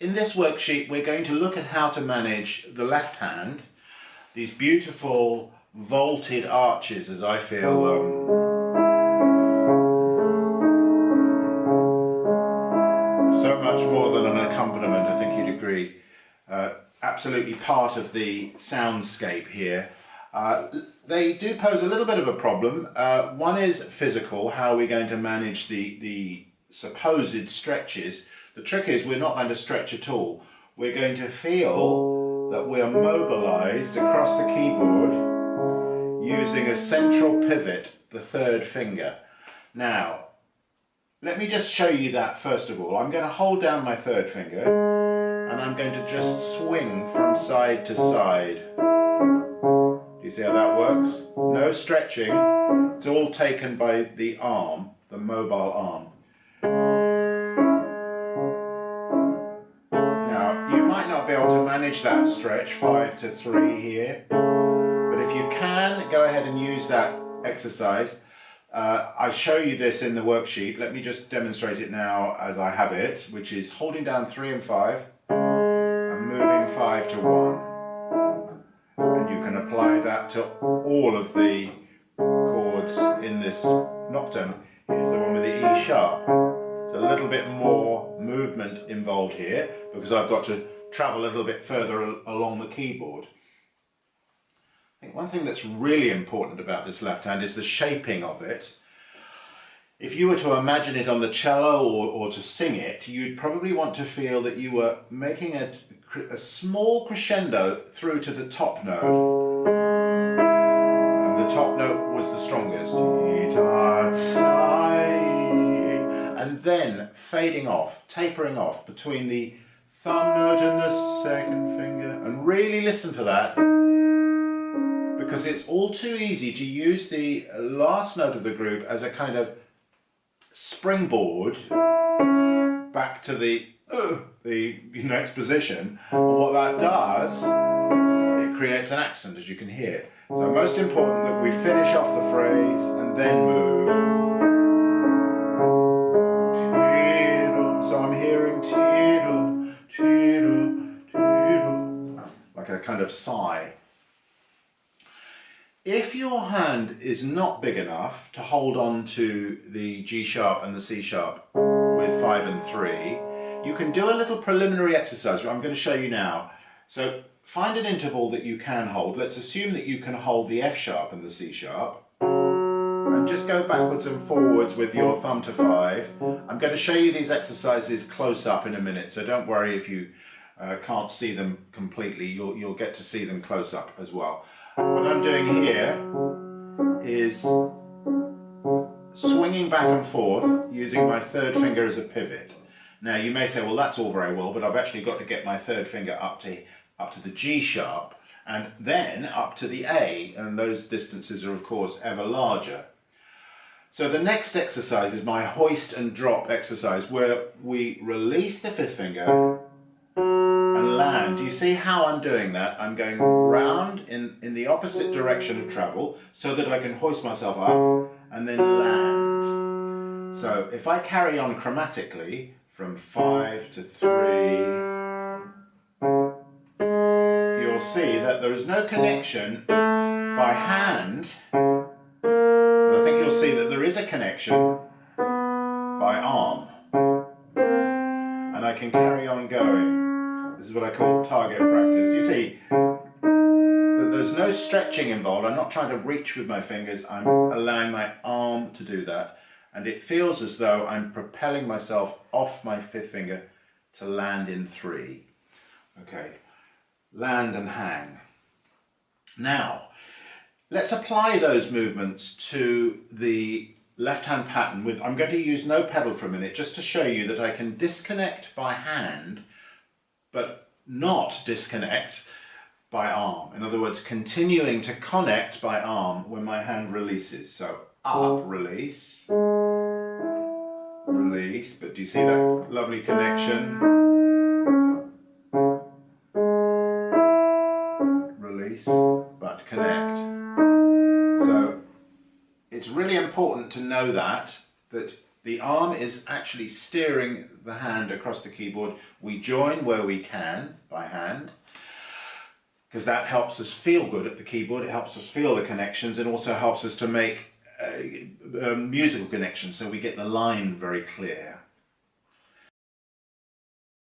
In this worksheet, we're going to look at how to manage the left hand, these beautiful vaulted arches, as I feel so much more than an accompaniment, I think you'd agree. Absolutely part of the soundscape here. They do pose a little bit of a problem. One is physical, how are we going to manage the supposed stretches. The trick is we're not going to stretch at all. We're going to feel that we are mobilized across the keyboard using a central pivot, the third finger. Now, let me just show you that first of all. I'm going to hold down my third finger and I'm going to just swing from side to side. Do you see how that works? No stretching. It's all taken by the arm, the mobile arm. Be able to manage that stretch 5 to 3 here, but if you can, go ahead and use that exercise. I show you this in the worksheet. Let me just demonstrate it now as I have it, which is holding down 3 and 5 and moving 5 to 1, and you can apply that to all of the chords in this nocturne. Here's the one with the E sharp. There's a little bit more movement involved here because I've got to travel a little bit further along the keyboard. I think one thing that's really important about this left hand is the shaping of it. If you were to imagine it on the cello or to sing it, you'd probably want to feel that you were making a small crescendo through to the top note. And the top note was the strongest. And then fading off, tapering off between the thumb note and the second finger, and really listen for that, because it's all too easy to use the last note of the group as a kind of springboard back to the next position. And what that does, it creates an accent, as you can hear. So most important that we finish off the phrase and then move. So I'm hearing tiddle, tiddle, tiddle, like a kind of sigh. If your hand is not big enough to hold on to the G sharp and the C sharp with 5 and 3, you can do a little preliminary exercise, which I'm going to show you now. So find an interval that you can hold. Let's assume that you can hold the F sharp and the C sharp. And just go backwards and forwards with your thumb to 5. I'm going to show you these exercises close up in a minute, so don't worry if you can't see them completely. You'll get to see them close up as well. What I'm doing here is swinging back and forth using my third finger as a pivot. Now you may say, well, that's all very well, but I've actually got to get my third finger up to the G sharp and then up to the A, and those distances are of course ever larger. So the next exercise is my hoist and drop exercise, where we release the fifth finger and land. Do you see how I'm doing that? I'm going round in the opposite direction of travel so that I can hoist myself up and then land. So if I carry on chromatically from 5 to 3, you'll see that there is no connection by hand. I think you'll see that there is a connection by arm, and I can carry on going. This is what I call target practice. Do you see that there's no stretching involved? I'm not trying to reach with my fingers, I'm allowing my arm to do that, and it feels as though I'm propelling myself off my fifth finger to land in 3. Okay, land and hang. Now, let's apply those movements to the left-hand pattern. I'm going to use no pedal for a minute just to show you that I can disconnect by hand but not disconnect by arm. In other words, continuing to connect by arm when my hand releases. So up, release, release, but do you see that lovely connection? Release, but connect. So it's really important to know that The arm is actually steering the hand across the keyboard. We join where we can by hand, because that helps us feel good at the keyboard. It helps us feel the connections and also helps us to make musical connections, so we get the line very clear.